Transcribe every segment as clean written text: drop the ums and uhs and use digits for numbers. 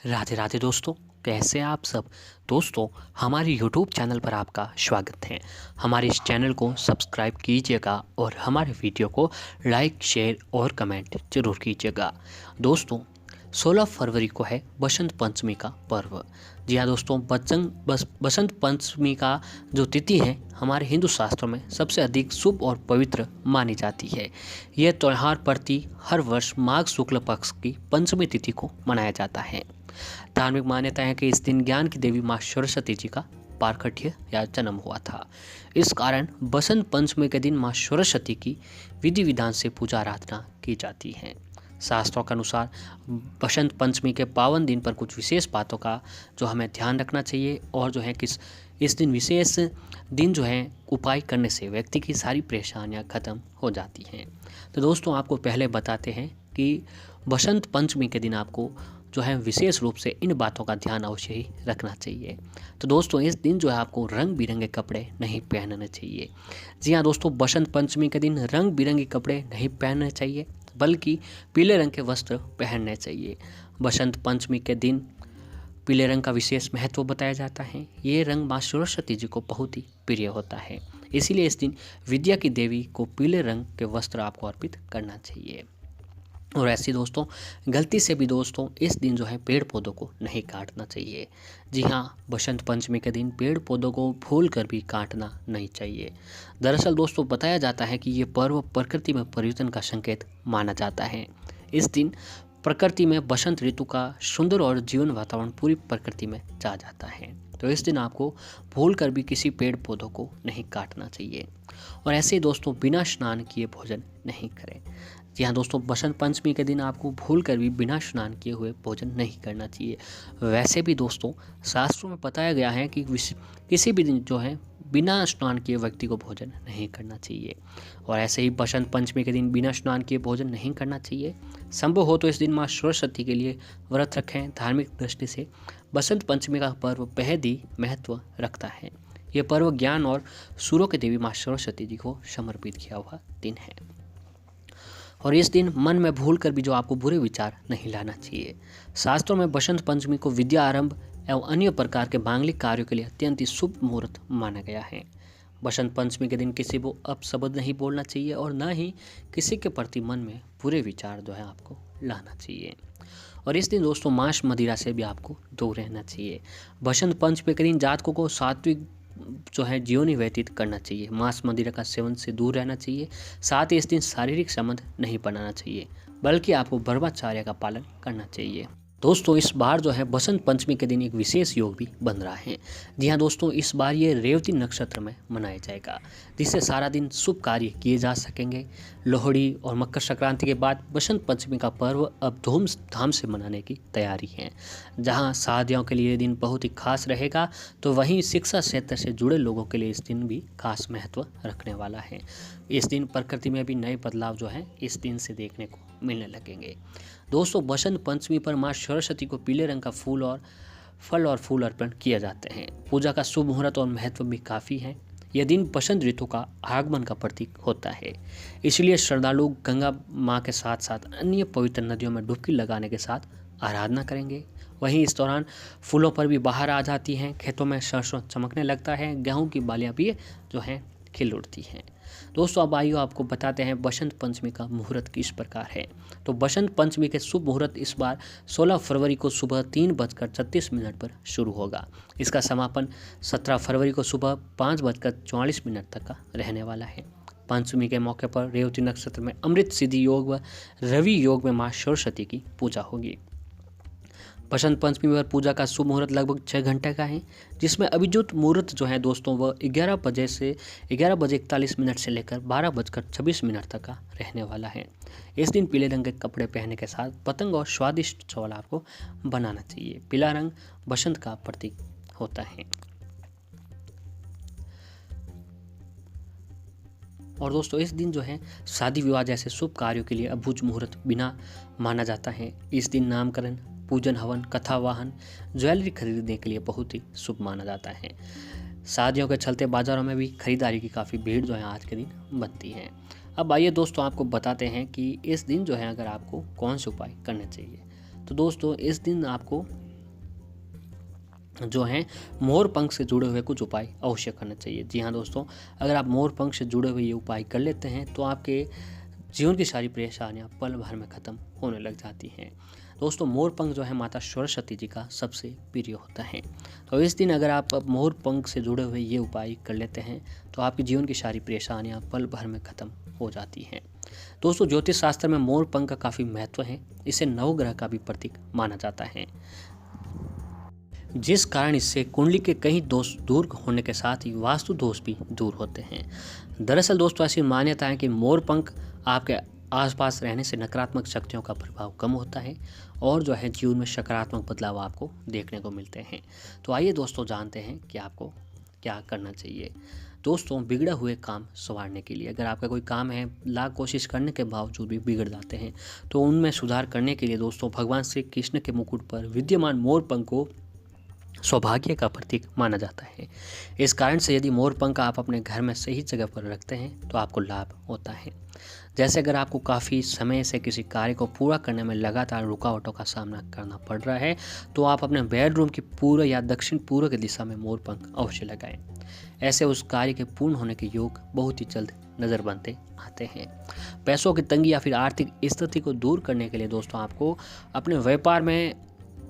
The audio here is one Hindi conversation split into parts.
राधे राधे दोस्तों, कैसे हैं आप सब। दोस्तों, हमारे यूट्यूब चैनल पर आपका स्वागत है। हमारे इस चैनल को सब्सक्राइब कीजिएगा और हमारे वीडियो को लाइक, शेयर और कमेंट जरूर कीजिएगा। दोस्तों, 16 फरवरी को है बसंत पंचमी का पर्व। जी हाँ दोस्तों, बसंत पंचमी का जो तिथि है हमारे हिंदू शास्त्रों में सबसे अधिक शुभ और पवित्र मानी जाती है। यह त्यौहार प्रति हर वर्ष माघ शुक्ल पक्ष की पंचमी तिथि को मनाया जाता है। धार्मिक मान्यता है कि इस दिन ज्ञान की देवी माँ सरस्वती जी का पारखट्य या जन्म हुआ था। इस कारण बसंत पंचमी के दिन माँ सरस्वती की विधि विधान से पूजा आराधना की जाती है। शास्त्रों के अनुसार बसंत पंचमी के पावन दिन पर कुछ विशेष बातों का जो हमें ध्यान रखना चाहिए और जो है किस इस दिन विशेष दिन जो है उपाय करने से व्यक्ति की सारी परेशानियां खत्म हो जाती हैं। तो दोस्तों, आपको पहले बताते हैं कि बसंत पंचमी के दिन आपको जो है विशेष रूप से इन बातों का ध्यान अवश्य ही रखना चाहिए। तो दोस्तों, इस दिन जो है आपको रंग बिरंगे कपड़े नहीं पहनने चाहिए। जी हाँ दोस्तों, बसंत पंचमी के दिन रंग बिरंगे कपड़े नहीं पहनने चाहिए, बल्कि पीले रंग के वस्त्र पहनने चाहिए। बसंत पंचमी के दिन पीले रंग का विशेष महत्व बताया जाता है। ये रंग माँ सरस्वती जी को बहुत ही प्रिय होता है, इसीलिए इस दिन विद्या की देवी को पीले रंग के वस्त्र आपको अर्पित करना चाहिए। और ऐसे दोस्तों, गलती से भी दोस्तों इस दिन जो है पेड़ पौधों को नहीं काटना चाहिए। जी हाँ, बसंत पंचमी के दिन पेड़ पौधों को भूल कर भी काटना नहीं चाहिए। दरअसल दोस्तों, बताया जाता है कि ये पर्व प्रकृति में परिवर्तन का संकेत माना जाता है। इस दिन प्रकृति में बसंत ऋतु का सुंदर और जीवन वातावरण पूरी प्रकृति में छा जाता है। तो इस दिन आपको भूल कर भी किसी पेड़ पौधों को नहीं काटना चाहिए। और ऐसे ही दोस्तों, बिना स्नान किए भोजन नहीं करें। जी हाँ दोस्तों, बसंत पंचमी के दिन आपको भूल कर भी बिना स्नान किए हुए भोजन नहीं करना चाहिए। वैसे भी दोस्तों, शास्त्रों में बताया गया है कि किसी भी दिन जो है बिना स्नान किए व्यक्ति को भोजन नहीं करना चाहिए। और ऐसे ही बसंत पंचमी के दिन बिना स्नान किए भोजन नहीं करना चाहिए। संभव हो तो इस दिन माँ सरस्वती के लिए व्रत रखें। धार्मिक दृष्टि से बसंत पंचमी का पर्व बेहद ही महत्व रखता है। यह पर्व ज्ञान और सुरों के देवी माँ सरस्वती जी को समर्पित किया हुआ दिन है। और इस दिन मन में भूल कर भी जो आपको बुरे विचार नहीं लाना चाहिए। शास्त्रों में बसंत पंचमी को विद्या आरंभ एवं अन्य प्रकार के मांगलिक कार्यों के लिए अत्यंत ही शुभ मुहूर्त माना गया है। बसंत पंचमी के दिन किसी को अपशब्द नहीं बोलना चाहिए और न ही किसी के प्रति मन में बुरे विचार जो है आपको लाना चाहिए। और इस दिन दोस्तों, मांस मदिरा से भी आपको दूर रहना चाहिए। बसंत पंचमी के दिन जातकों को सात्विक जो है जीवन व्यतीत करना चाहिए। मांस मदिरा का सेवन से दूर रहना चाहिए। साथ ही इस दिन शारीरिक संबंध नहीं बनाना चाहिए, बल्कि आपको ब्रह्मचर्य का पालन करना चाहिए। दोस्तों, इस बार जो है बसंत पंचमी के दिन एक विशेष योग भी बन रहा है। जी हाँ दोस्तों, इस बार ये रेवती नक्षत्र में मनाया जाएगा, जिससे सारा दिन शुभ कार्य किए जा सकेंगे। लोहड़ी और मकर संक्रांति के बाद बसंत पंचमी का पर्व अब धूमधाम से मनाने की तैयारी है। जहाँ शादियों के लिए ये दिन बहुत ही खास रहेगा, तो वहीं शिक्षा क्षेत्र से जुड़े लोगों के लिए इस दिन भी खास महत्व रखने वाला है। इस दिन प्रकृति में भी नए बदलाव जो है इस दिन से देखने को मिलने लगेंगे। दोस्तों, बसंत पंचमी पर माँ सरस्वती को पीले रंग का फूल और फल और फूल अर्पण किए जाते हैं। पूजा का शुभ मुहूर्त और महत्व भी काफ़ी है। यह दिन बसंत ऋतु का आगमन का प्रतीक होता है, इसलिए श्रद्धालु गंगा माँ के साथ साथ अन्य पवित्र नदियों में डुबकी लगाने के साथ आराधना करेंगे। वहीं इस दौरान फूलों पर भी बाहर आ जाती हैं, खेतों में सरसों चमकने लगता है, गेहूं की बालियां भी जो हैं खिल उठती हैं। दोस्तों, अब आइए आपको बताते हैं बसंत पंचमी का मुहूर्त किस प्रकार है। तो बसंत पंचमी के शुभ मुहूर्त इस बार 16 फरवरी को सुबह 3:36 पर शुरू होगा। इसका समापन 17 फरवरी को सुबह 5:44 तक का रहने वाला है। पंचमी के मौके पर रेवती नक्षत्र में अमृत सिद्धि योग व रवि योग में माँ सरस्वती की पूजा होगी। बसंत पंचमी पर पूजा का शुभ मुहूर्त लगभग 6 घंटे का है, जिसमें अभिजित मुहूर्त जो है दोस्तों वह 11:41 से लेकर 12:26 तक का रहने वाला है। इस दिन पीले रंग के कपड़े पहनने के साथ पतंग और स्वादिष्ट चावल आपको बनाना चाहिए। पीला रंग बसंत का प्रतीक होता है। और दोस्तों, इस दिन जो है शादी विवाह जैसे शुभ कार्यों के लिए अभुज मुहूर्त बिना माना जाता है। इस दिन नामकरण, पूजन, हवन, कथा, वाहन, ज्वेलरी खरीदने के लिए बहुत ही शुभ माना जाता है। शादियों के चलते बाजारों में भी खरीदारी की काफ़ी भीड़ जो है आज के दिन बनती है। अब आइए दोस्तों, आपको बताते हैं कि इस दिन जो है अगर आपको कौन से उपाय करने चाहिए। तो दोस्तों, इस दिन आपको जो हैं मोर पंख से जुड़े हुए कुछ उपाय अवश्य करना चाहिए। जी हाँ दोस्तों, अगर आप मोर पंख से जुड़े हुए ये उपाय कर लेते हैं तो आपके जीवन की सारी परेशानियाँ पल भर में ख़त्म होने लग जाती हैं। दोस्तों, मोर पंख जो है माता सरस्वती जी का सबसे प्रिय होता है। तो इस दिन अगर आप मोर पंख से जुड़े हुए ये उपाय कर लेते हैं तो आपके जीवन की सारी परेशानियाँ पल भर में ख़त्म हो जाती हैं। दोस्तों, ज्योतिष शास्त्र में मोर पंख का काफ़ी महत्व है। इसे नवग्रह का भी प्रतीक माना जाता है, जिस कारण इससे कुंडली के कई दोष दूर होने के साथ ही वास्तु दोष भी दूर होते हैं। दरअसल दोस्तों, ऐसी मान्यता है कि मोर पंख आपके आसपास रहने से नकारात्मक शक्तियों का प्रभाव कम होता है और जो है जीवन में सकारात्मक बदलाव आपको देखने को मिलते हैं। तो आइए दोस्तों, जानते हैं कि आपको क्या करना चाहिए। दोस्तों, बिगड़े हुए काम संवारने के लिए, अगर आपका कोई काम है लाख कोशिश करने के बावजूद भी बिगड़ जाते हैं, तो उनमें सुधार करने के लिए दोस्तों भगवान श्री कृष्ण के मुकुट पर विद्यमान मोर पंख को सौभाग्य का प्रतीक माना जाता है। इस कारण से यदि मोर पंख आप अपने घर में सही जगह पर रखते हैं तो आपको लाभ होता है। जैसे अगर आपको काफ़ी समय से किसी कार्य को पूरा करने में लगातार रुकावटों का सामना करना पड़ रहा है, तो आप अपने बेडरूम की पूर्व या दक्षिण पूर्व की दिशा में मोर पंख अवश्य लगाएं। ऐसे उस कार्य के पूर्ण होने के योग बहुत ही जल्द नज़र बनते आते हैं। पैसों की तंगी या फिर आर्थिक स्थिति को दूर करने के लिए दोस्तों आपको अपने व्यापार में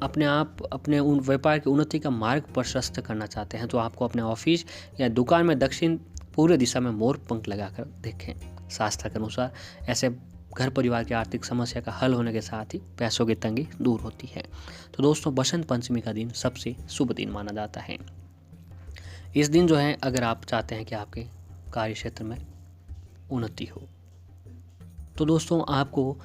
अपने उन व्यापार की उन्नति का मार्ग प्रशस्त करना चाहते हैं, तो आपको अपने ऑफिस या दुकान में दक्षिण पूर्व दिशा में मोर पंख लगाकर देखें। शास्त्र के अनुसार ऐसे घर परिवार की आर्थिक समस्या का हल होने के साथ ही पैसों की तंगी दूर होती है। तो दोस्तों, बसंत पंचमी का दिन सबसे शुभ दिन माना जाता है। इस दिन जो है, अगर आप चाहते हैं कि आपके कार्य क्षेत्र में उन्नति हो, तो दोस्तों आपको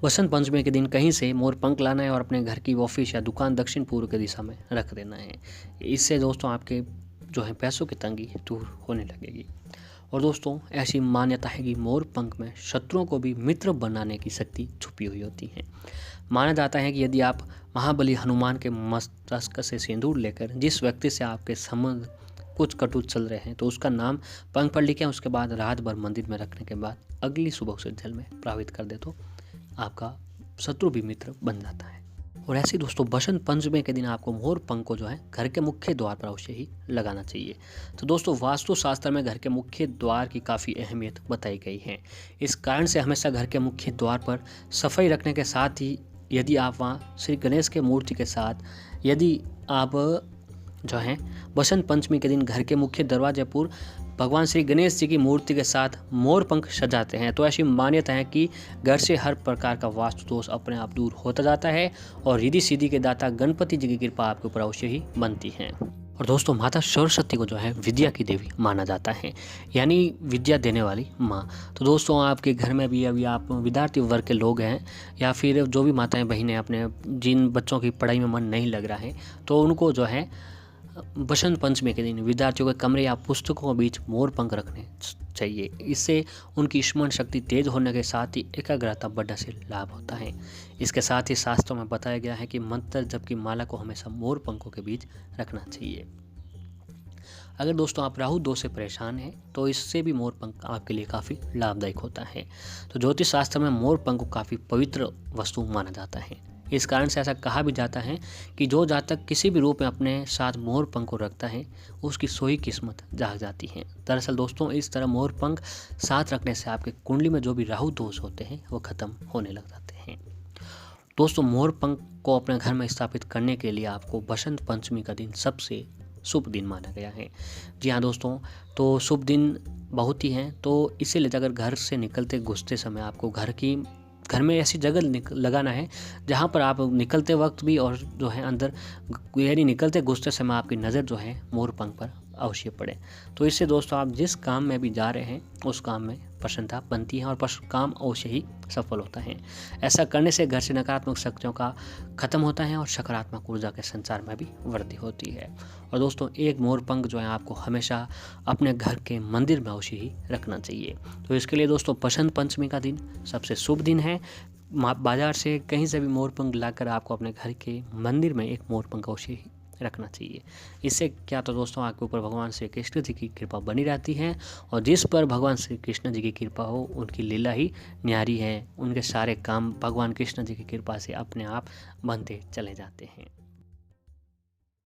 बसंत पंचमी के दिन कहीं से मोर पंख लाना है और अपने घर की ऑफिस या दुकान दक्षिण पूर्व की दिशा में रख देना है। इससे दोस्तों आपके जो है पैसों की तंगी दूर होने लगेगी। और दोस्तों, ऐसी मान्यता है कि मोर पंख में शत्रुओं को भी मित्र बनाने की शक्ति छुपी हुई होती है। माना जाता है कि यदि आप महाबली हनुमान के मस्तक से सिंदूर लेकर जिस व्यक्ति से आपके संबंध कुछ कटु चल रहे हैं, तो उसका नाम पंख पर लिखें, उसके बाद रात भर मंदिर में रखने के बाद अगली सुबह उसे जल में प्रवाहित कर दे तो आपका शत्रु भी मित्र बन जाता है। और ऐसे दोस्तों, बसंत पंचमी के दिन आपको मोर पंख को जो है घर के मुख्य द्वार पर अवश्य ही लगाना चाहिए। तो दोस्तों, वास्तु शास्त्र में घर के मुख्य द्वार की काफ़ी अहमियत बताई गई है। इस कारण से हमेशा घर के मुख्य द्वार पर सफाई रखने के साथ ही यदि आप वहाँ श्री गणेश के मूर्ति के साथ यदि आप जो है बसंत पंचमी के दिन घर के मुख्य दरवाजे पर भगवान श्री गणेश जी की मूर्ति के साथ मोर पंख सजाते हैं, तो ऐसी मान्यता है कि घर से हर प्रकार का वास्तु दोष अपने आप दूर होता जाता है और रिद्धि सिद्धि के दाता गणपति जी की कृपा आपके ऊपर अवश्य ही बनती है। और दोस्तों, माता सरस्वती को जो है विद्या की देवी माना जाता है, यानी विद्या देने वाली माँ। तो दोस्तों, आपके घर में भी अभी आप विद्यार्थी वर्ग के लोग हैं या फिर जो भी माताएं बहनें अपने जिन बच्चों की पढ़ाई में मन नहीं लग रहा है, तो उनको जो है बसंत पंचमी के दिन विद्यार्थियों के कमरे या पुस्तकों के बीच मोर पंख रखने चाहिए। इससे उनकी स्मरण शक्ति तेज होने के साथ ही एकाग्रता बढ़ने से लाभ होता है। इसके साथ ही शास्त्रों में बताया गया है कि मंत्र जप की माला को हमेशा मोर पंखों के बीच रखना चाहिए। अगर दोस्तों आप राहु दोष से परेशान हैं, तो इससे भी मोर पंख आपके लिए काफ़ी लाभदायक होता है। तो ज्योतिष शास्त्र में मोर पंख को काफ़ी पवित्र वस्तु माना जाता है। इस कारण से ऐसा कहा भी जाता है कि जो जातक किसी भी रूप में अपने साथ मोर पंख को रखता है, उसकी सोई किस्मत जाग जाती है। दरअसल दोस्तों, इस तरह मोर पंख साथ रखने से आपके कुंडली में जो भी राहु दोष होते हैं वो खत्म होने लग जाते हैं। दोस्तों, मोर पंख को अपने घर में स्थापित करने के लिए आपको बसंत पंचमी का दिन सबसे शुभ दिन माना गया है। जी हाँ दोस्तों, तो शुभ दिन बहुत ही हैं, तो इसीलिए अगर घर से निकलते घुसते समय आपको घर में ऐसी जगह लगाना है जहाँ पर आप निकलते वक्त भी और जो है अंदर यानी निकलते घुसते समय आपकी नज़र जो है मोर पंख पर अवश्य पड़े। तो इससे दोस्तों आप जिस काम में भी जा रहे हैं उस काम में प्रसन्नता बनती है और काम अवश्य ही सफल होता है। ऐसा करने से घर से नकारात्मक शक्तियों का खत्म होता है और सकारात्मक ऊर्जा के संचार में भी वृद्धि होती है। और दोस्तों, एक मोर पंख जो है आपको हमेशा अपने घर के मंदिर में अवश्य ही रखना चाहिए। तो इसके लिए दोस्तों बसंत पंचमी का दिन सबसे शुभ दिन है। बाजार से कहीं से भी मोर पंख लाकर आपको अपने घर के मंदिर में एक मोर पंख अवश्य ही रखना चाहिए। इससे क्या तो दोस्तों आपके ऊपर भगवान श्री कृष्ण जी की कृपा बनी रहती है और जिस पर भगवान श्री कृष्ण जी की कृपा हो उनकी लीला ही न्यारी है। उनके सारे काम भगवान कृष्ण जी की कृपा से अपने आप बनते चले जाते हैं।